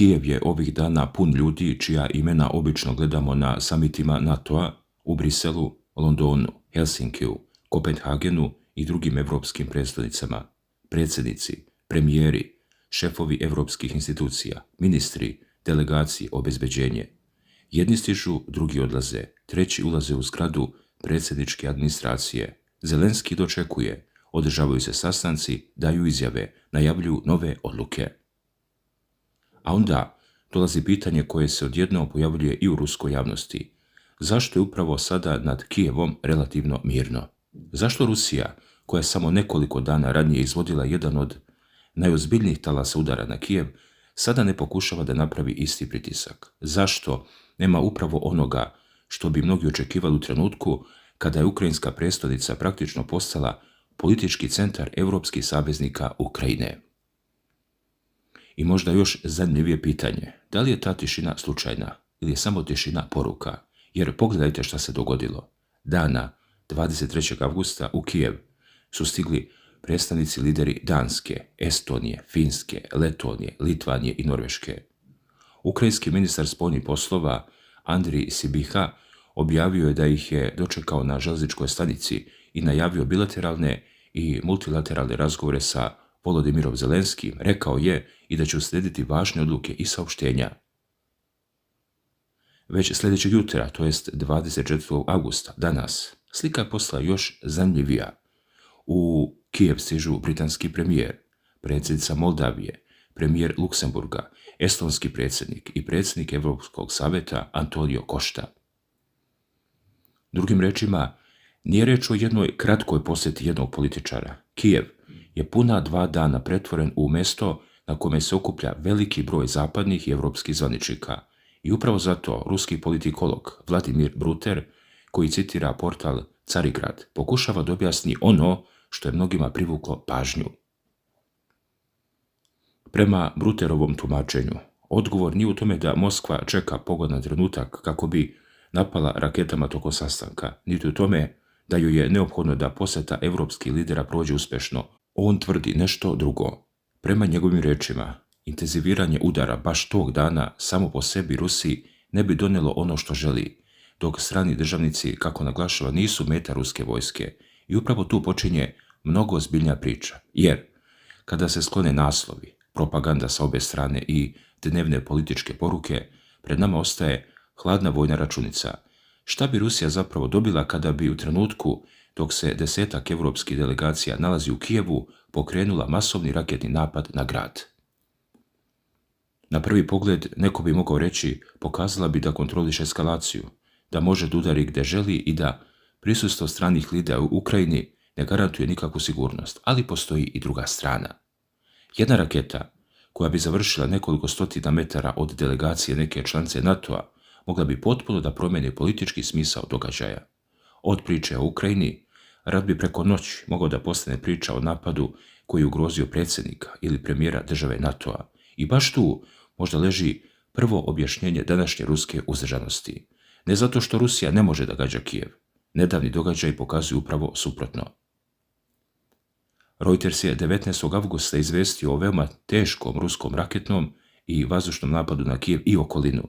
Kijev je ovih dana pun ljudi čija imena obično gledamo na samitima NATO-a u Briselu, Londonu, Helsinkiju, Kopenhagenu i drugim evropskim predstavnicama, predsjednici, premijeri, šefovi evropskih institucija, ministri, delegacije, obezbeđenje. Jedni stižu, drugi odlaze, treći ulaze u zgradu predsjedničke administracije. Zelenski dočekuje, održavaju se sastanci, daju izjave, najavljuju nove odluke. A onda dolazi pitanje koje se odjednom pojavljuje i u ruskoj javnosti. Zašto je upravo sada nad Kijevom relativno mirno? Zašto Rusija, koja je samo nekoliko dana ranije izvodila jedan od najozbiljnijih talasa udara na Kijev, sada ne pokušava da napravi isti pritisak? Zašto nema upravo onoga što bi mnogi očekivali u trenutku kada je ukrajinska prestolnica praktično postala politički centar evropskih saveznika Ukrajine? I možda još zanimljivije pitanje, da li je ta tišina slučajna ili je samo tišina poruka? Jer pogledajte šta se dogodilo. Dana 23. avgusta u Kijev su stigli predstavnici lideri Danske, Estonije, Finske, Letonije, Litvanije i Norveške. Ukrajinski ministar spoljnih poslova Andrij Sibiha objavio je da ih je dočekao na železničkoj stanici i najavio bilateralne i multilateralne razgovore sa Volodimirom Zelenskim. Rekao je i da će uslijediti važne odluke i saopštenja. Već sljedećeg jutra, to jest 24. avgusta, danas, slika je postala još zanimljivija. U Kijev stižu britanski premijer, predsjednica Moldavije, premijer Luksemburga, estonski predsjednik i predsjednik Evropskog savjeta Antonio Costa. Drugim rečima, nije reč o jednoj kratkoj posjeti jednog političara. Kijev je puna 2 dana pretvoren u mjesto na kome se okuplja veliki broj zapadnih i evropskih zvaničnika. I upravo zato ruski politikolog Vladimir Bruter, koji citira portal Carigrad, pokušava da objasni ono što je mnogima privuklo pažnju. Prema Bruterovom tumačenju, odgovor nije u tome da Moskva čeka pogodan trenutak kako bi napala raketama tokom sastanka, niti u tome da joj je neophodno da posjeta evropskih lidera prođe uspješno. On tvrdi nešto drugo. Prema njegovim rečima, intenziviranje udara baš tog dana samo po sebi Rusiji ne bi donijelo ono što želi, dok strani državnici, kako naglašava, nisu meta ruske vojske. I upravo tu počinje mnogo ozbiljnija priča, jer kada se sklone naslovi, propaganda sa obe strane i dnevne političke poruke, pred nama ostaje hladna vojna računica. Šta bi Rusija zapravo dobila kada bi u trenutku dok se 10-ak evropskih delegacija nalazi u Kijevu pokrenula masovni raketni napad na grad? Na prvi pogled neko bi mogao reći pokazala bi da kontroliše eskalaciju, da može da udari gde želi i da prisustvo stranih lidera u Ukrajini ne garantuje nikakvu sigurnost, ali postoji i druga strana. Jedna raketa koja bi završila nekoliko stotina metara od delegacije neke članice NATO-a mogla bi potpuno da promijeni politički smisao događaja. Od priče o Ukrajini, rat bi preko noći mogao da postane priča o napadu koji je ugrozio predsjednika ili premijera države NATO-a. I baš tu možda leži prvo objašnjenje današnje ruske uzdržanosti. Ne zato što Rusija ne može da gađa Kijev. Nedavni događaj pokazuju upravo suprotno. Reuters je 19. avgusta izvestio o veoma teškom ruskom raketnom i vazdušnom napadu na Kijev i okolinu,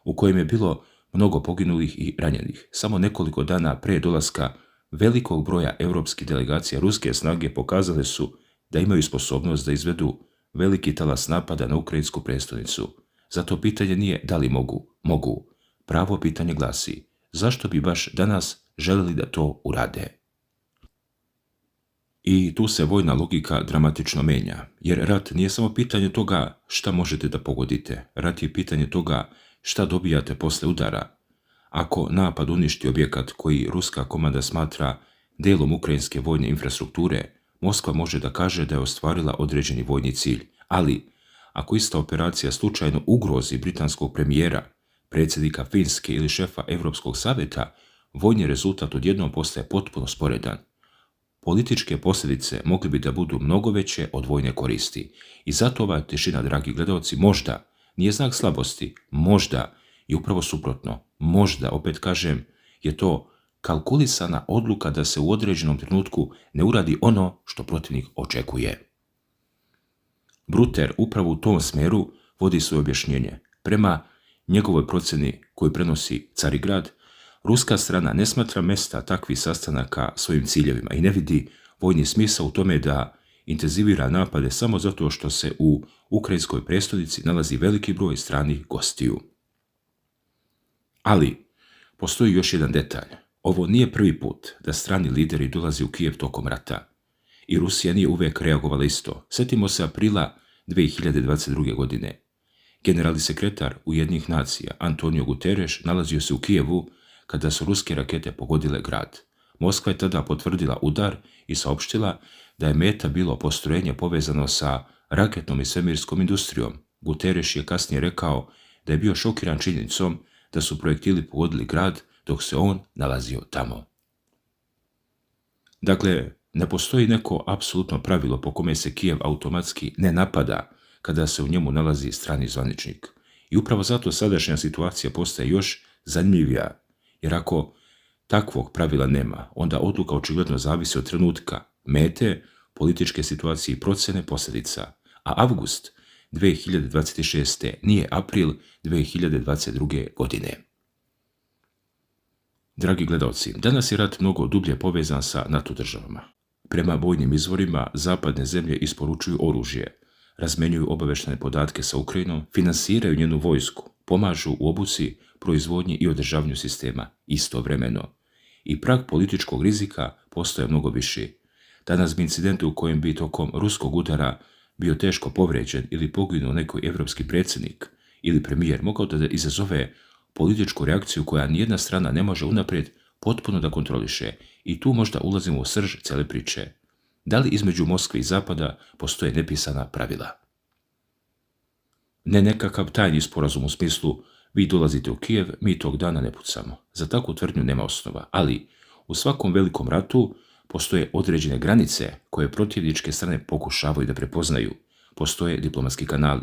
u kojem je bilo mnogo poginulih i ranjenih. Samo nekoliko dana pre dolaska velikog broja evropskih delegacija ruske snage pokazale su da imaju sposobnost da izvedu veliki talas napada na ukrajinsku prestolnicu. Zato pitanje nije da li mogu. Mogu. Pravo pitanje glasi, zašto bi baš danas želeli da to urade? I tu se vojna logika dramatično menja, jer rat nije samo pitanje toga šta možete da pogodite. Rat je pitanje toga šta dobijate posle udara. Ako napad uništi objekat koji ruska komanda smatra delom ukrajinske vojne infrastrukture, Moskva može da kaže da je ostvarila određeni vojni cilj. Ali, ako ista operacija slučajno ugrozi britanskog premijera, predsjednika Finske ili šefa Evropskog savjeta, vojni rezultat odjednom postaje potpuno sporedan. Političke posljedice mogli bi da budu mnogo veće od vojne koristi. I zato ova tišina, dragi gledalci, možda nije znak slabosti, možda i upravo suprotno, možda, opet kažem, je to kalkulisana odluka da se u određenom trenutku ne uradi ono što protivnik očekuje. Bruter upravo u tom smjeru vodi svoje objašnjenje. Prema njegovoj procjeni koju prenosi Carigrad, ruska strana ne smatra mesta takvih sastanaka svojim ciljevima i ne vidi vojni smisao u tome da intenzivira napade samo zato što se u ukrajinskoj prestonici nalazi veliki broj stranih gostiju. Ali, postoji još jedan detalj. Ovo nije prvi put da strani lideri dolaze u Kijev tokom rata. I Rusija nije uvijek reagovala isto. Sjetimo se aprila 2022. godine. Generalni sekretar Ujedinjenih nacija Antonio Guterres nalazio se u Kijevu kada su ruske rakete pogodile grad. Moskva je tada potvrdila udar i saopštila da je meta bilo postrojenje povezano sa raketnom i svemirskom industrijom. Guterres je kasnije rekao da je bio šokiran činjenicom da su projektili pogodili grad dok se on nalazio tamo. Dakle, ne postoji neko apsolutno pravilo po kome se Kijev automatski ne napada kada se u njemu nalazi strani zvaničnik. I upravo zato sadašnja situacija postaje još zanimljivija, jer ako takvog pravila nema, onda odluka očigledno zavisi od trenutka, mete, političke situacije i procjene posljedica. A avgust 2026. nije april 2022. godine. Dragi gledalci, danas je rat mnogo dublje povezan sa NATO državama. Prema vojnim izvorima, zapadne zemlje isporučuju oružje, razmenjuju obavještajne podatke sa Ukrajinom, finansiraju njenu vojsku, pomažu u obuci, proizvodnji i održavanju sistema istovremeno. I prag političkog rizika postaje mnogo viši. Danas bi incident u kojem bi tokom ruskog udara bio teško povrijeđen ili poginuo neki evropski predsjednik ili premijer mogao da izazove političku reakciju koja nijedna strana ne može unaprijed potpuno da kontroliše. I tu možda ulazimo u srž cijele priče. Da li između Moskve i Zapada postoje nepisana pravila? Ne nekakav tajni sporazum u smislu vi dolazite u Kijev, mi tog dana ne pucamo. Za takvu tvrdnju nema osnova, ali u svakom velikom ratu postoje određene granice koje protivničke strane pokušavaju da prepoznaju. Postoje diplomatski kanali,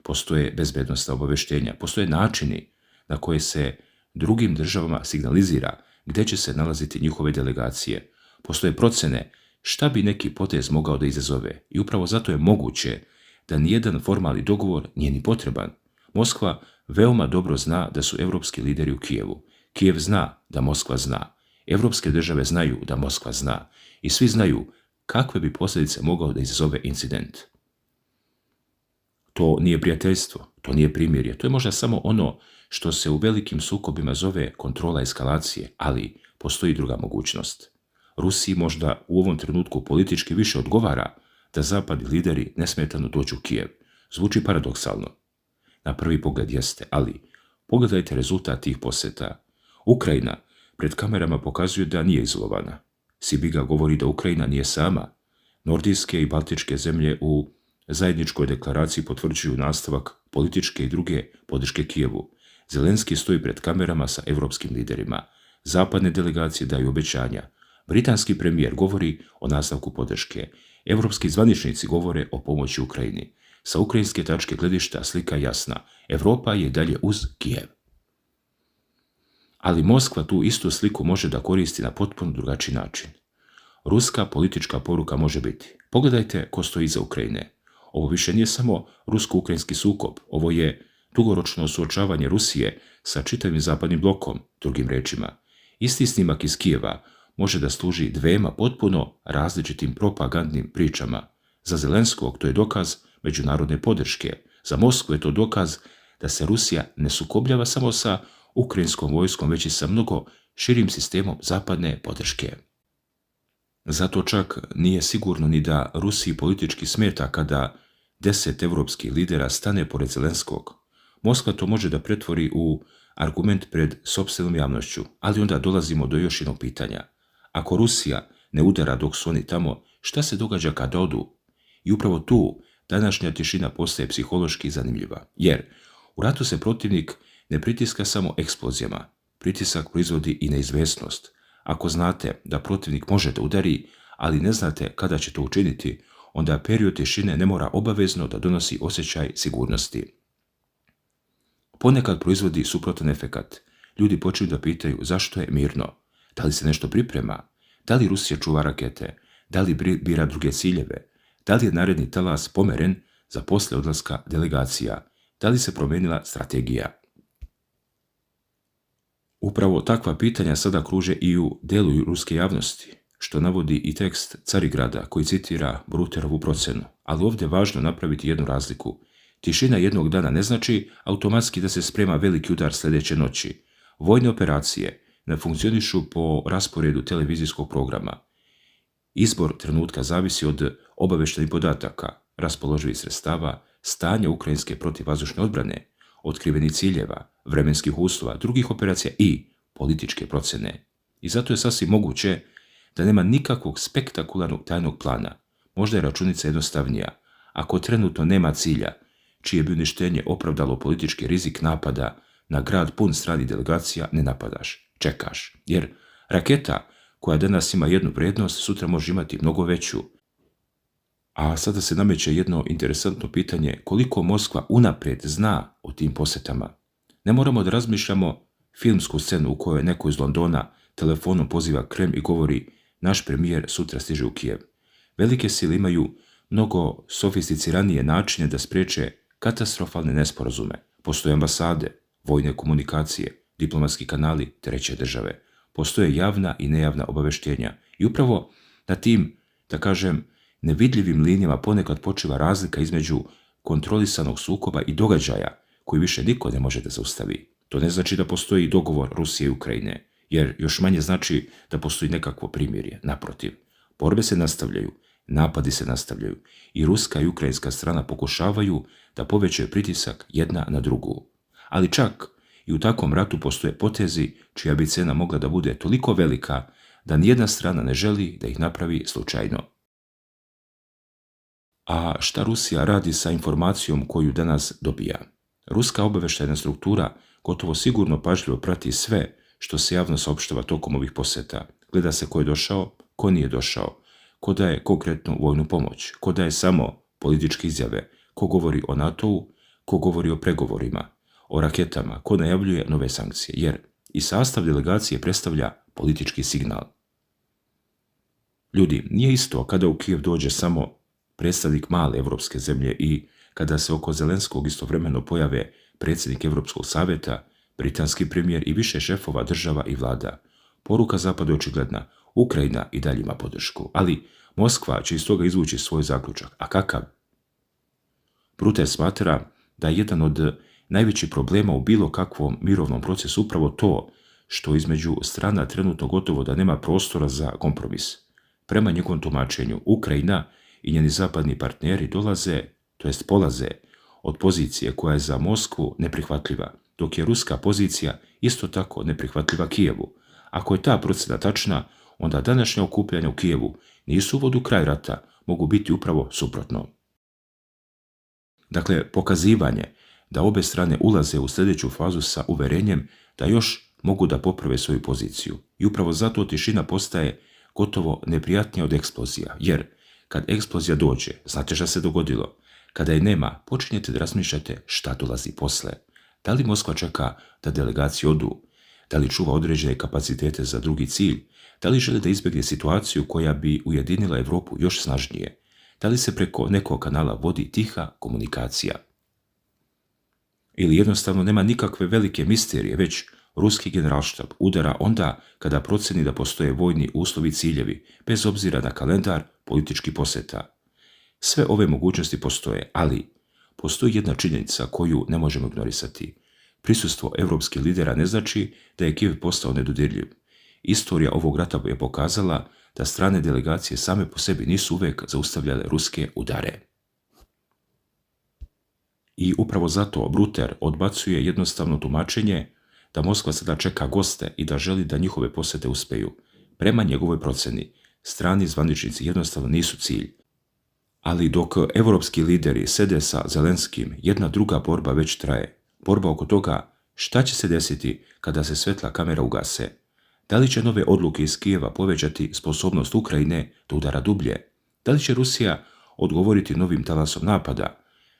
postoje bezbednosna obavještenja, postoje načini na koje se drugim državama signalizira gdje će se nalaziti njihove delegacije. Postoje procjene šta bi neki potez mogao da izazove i upravo zato je moguće da nijedan formalni dogovor nije ni potreban. Moskva veoma dobro zna da su evropski lideri u Kijevu. Kijev zna da Moskva zna. Evropske države znaju da Moskva zna. I svi znaju kakve bi posljedice mogao da izazove incident. To nije prijateljstvo, to nije primirje, to je možda samo ono što se u velikim sukobima zove kontrola eskalacije, ali postoji druga mogućnost. Rusiji možda u ovom trenutku politički više odgovara da zapadni lideri nesmetano dođu u Kijev. Zvuči paradoksalno. Na prvi pogled jeste, ali pogledajte rezultat tih posjeta. Ukrajina pred kamerama pokazuje da nije izolovana. Sibiga govori da Ukrajina nije sama. Nordijske i baltičke zemlje u zajedničkoj deklaraciji potvrđuju nastavak političke i druge podrške Kijevu. Zelenski stoji pred kamerama sa evropskim liderima. Zapadne delegacije daju obećanja. Britanski premijer govori o nastavku podrške. Evropski zvaničnici govore o pomoći Ukrajini. Sa ukrajinske tačke gledišta slika je jasna. Evropa je dalje uz Kijev. Ali Moskva tu istu sliku može da koristi na potpuno drugačiji način. Ruska politička poruka može biti: pogledajte ko stoji iza Ukrajine. Ovo više nije samo rusko-ukrajinski sukob, ovo je dugoročno suočavanje Rusije sa čitavim zapadnim blokom, drugim rečima. Isti snimak iz Kijeva može da služi dvema potpuno različitim propagandnim pričama. Za Zelenskog to je dokaz međunarodne podrške, za Moskvu je to dokaz da se Rusija ne sukobljava samo sa ukrajinskom vojskom, već i sa mnogo širim sistemom zapadne podrške. Zato čak nije sigurno ni da Rusiji politički smeta kada 10 evropskih lidera stane pored Zelenskog. Moskva to može da pretvori u argument pred sopstvenom javnošću, ali onda dolazimo do još jednog pitanja. Ako Rusija ne udara dok su oni tamo, šta se događa kada odu? I upravo tu današnja tišina postaje psihološki zanimljiva, jer u ratu se protivnik ne pritiska samo eksplozijama, pritisak proizvodi i neizvesnost. Ako znate da protivnik može da udari, ali ne znate kada će to učiniti, onda period tišine ne mora obavezno da donosi osjećaj sigurnosti. Ponekad proizvodi suprotan efekat. Ljudi počinju da pitaju zašto je mirno, da li se nešto priprema, da li Rusija čuva rakete, da li bira druge ciljeve, da li je naredni talas pomeren za posle odlaska delegacija, Da li se promijenila strategija? Upravo takva pitanja sada kruže i u delu ruske javnosti, što navodi i tekst Carigrada koji citira Bruterovu procenu. Ali ovdje je važno napraviti jednu razliku. Tišina jednog dana ne znači automatski da se sprema veliki udar sljedeće noći. Vojne operacije ne funkcionišu po rasporedu televizijskog programa. Izbor trenutka zavisi od obavještajnih podataka, raspoloživih sredstava, stanja ukrajinske protivvazdušne odbrane, otkrivenih ciljeva, vremenskih uslova, drugih operacija i političke procjene. I zato je sasvim moguće da nema nikakvog spektakularnog tajnog plana. Možda je računica jednostavnija. Ako trenutno nema cilja, čije bi uništenje opravdalo politički rizik napada na grad pun stranih delegacija, ne napadaš, čekaš. Jer raketa koja danas ima jednu vrijednost, sutra može imati mnogo veću. A sada se nameće jedno interesantno pitanje, koliko Moskva unaprijed zna o tim posjetama. Ne moramo da razmišljamo filmsku scenu u kojoj neko iz Londona telefonom poziva Kreml i govori naš premijer sutra stiže u Kijev. Velike sile imaju mnogo sofisticiranije načine da spriječe katastrofalne nesporazume. Postoje ambasade, vojne komunikacije, diplomatski kanali treće države. Postoje javna i nejavna obavještenja. I upravo na tim, da kažem, nevidljivim linijama ponekad počiva razlika između kontrolisanog sukoba i događaja koji više niko ne može da zaustavi. To ne znači da postoji dogovor Rusije i Ukrajine, jer još manje znači da postoji nekakvo primirje. Naprotiv, borbe se nastavljaju, napadi se nastavljaju i ruska i ukrajinska strana pokušavaju da povećaju pritisak jedna na drugu. Ali čak i u takvom ratu postoje potezi čija bi cena mogla da bude toliko velika da nijedna strana ne želi da ih napravi slučajno. A šta Rusija radi sa informacijom koju danas dobija? Ruska obavještajna struktura gotovo sigurno pažljivo prati sve što se javno saopštava tokom ovih posjeta. Gleda se ko je došao, ko nije došao, ko daje konkretnu vojnu pomoć, ko daje samo političke izjave, ko govori o NATO-u, ko govori o pregovorima, o raketama, ko najavljuje nove sankcije, jer i sastav delegacije predstavlja politički signal. Ljudi, nije isto kada u Kijev dođe samo predstavnik male evropske zemlje i kada se oko Zelenskog istovremeno pojave predsjednik Europskog savjeta, britanski premijer i više šefova država i vlada. Poruka Zapadu je očigledna, Ukrajina i dalje ima podršku, ali Moskva će iz toga izvući svoj zaključak. A kakav? Bruter smatra da je jedan od najvećih problema u bilo kakvom mirovnom procesu upravo to što između strana trenutno gotovo da nema prostora za kompromis. Prema njegovom tumačenju, Ukrajina i njeni zapadni partneri polaze od pozicije koja je za Moskvu neprihvatljiva, dok je ruska pozicija isto tako neprihvatljiva Kijevu. Ako je ta procjena tačna, onda današnja okupljanja u Kijevu nisu uvod u kraj rata, mogu biti upravo suprotno. Dakle, pokazivanje da obe strane ulaze u sljedeću fazu sa uverenjem da još mogu da poprave svoju poziciju. I upravo zato tišina postaje gotovo neprijatnija od eksplozija, jer kad eksplozija dođe, znate šta se dogodilo. Kada je nema, počinjete da razmišljate šta dolazi posle. Da li Moskva čeka da delegacije odu? Da li čuva određene kapacitete za drugi cilj? Da li želi da izbjegne situaciju koja bi ujedinila Evropu još snažnije? Da li se preko nekog kanala vodi tiha komunikacija? Ili jednostavno nema nikakve velike misterije, već ruski generalštab udara onda kada proceni da postoje vojni uslovi i ciljevi, bez obzira na kalendar političkih posjeta. Sve ove mogućnosti postoje, ali postoji jedna činjenica koju ne možemo ignorisati. Prisustvo evropskih lidera ne znači da je Kijev postao nedodirljiv. Istorija ovog rata je pokazala da strane delegacije same po sebi nisu uvek zaustavljale ruske udare. I upravo zato Bruter odbacuje jednostavno tumačenje da Moskva sada čeka goste i da želi da njihove posjete uspeju. Prema njegovoj proceni, strani zvaničnici jednostavno nisu cilj. Ali dok evropski lideri sede sa Zelenskim, jedna druga borba već traje. Borba oko toga šta će se desiti kada se svetla kamera ugase. Da li će nove odluke iz Kijeva povećati sposobnost Ukrajine da udara dublje? Da li će Rusija odgovoriti novim talasom napada?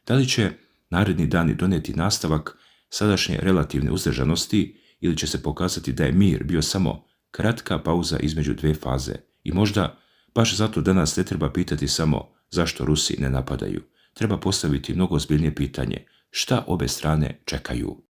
Da li će naredni dani donijeti nastavak sadašnje relativne uzdržanosti ili će se pokazati da je mir bio samo kratka pauza između dve faze? I možda baš zato danas ne treba pitati samo zašto Rusi ne napadaju. Treba postaviti mnogo ozbiljnije pitanje Šta obe strane čekaju?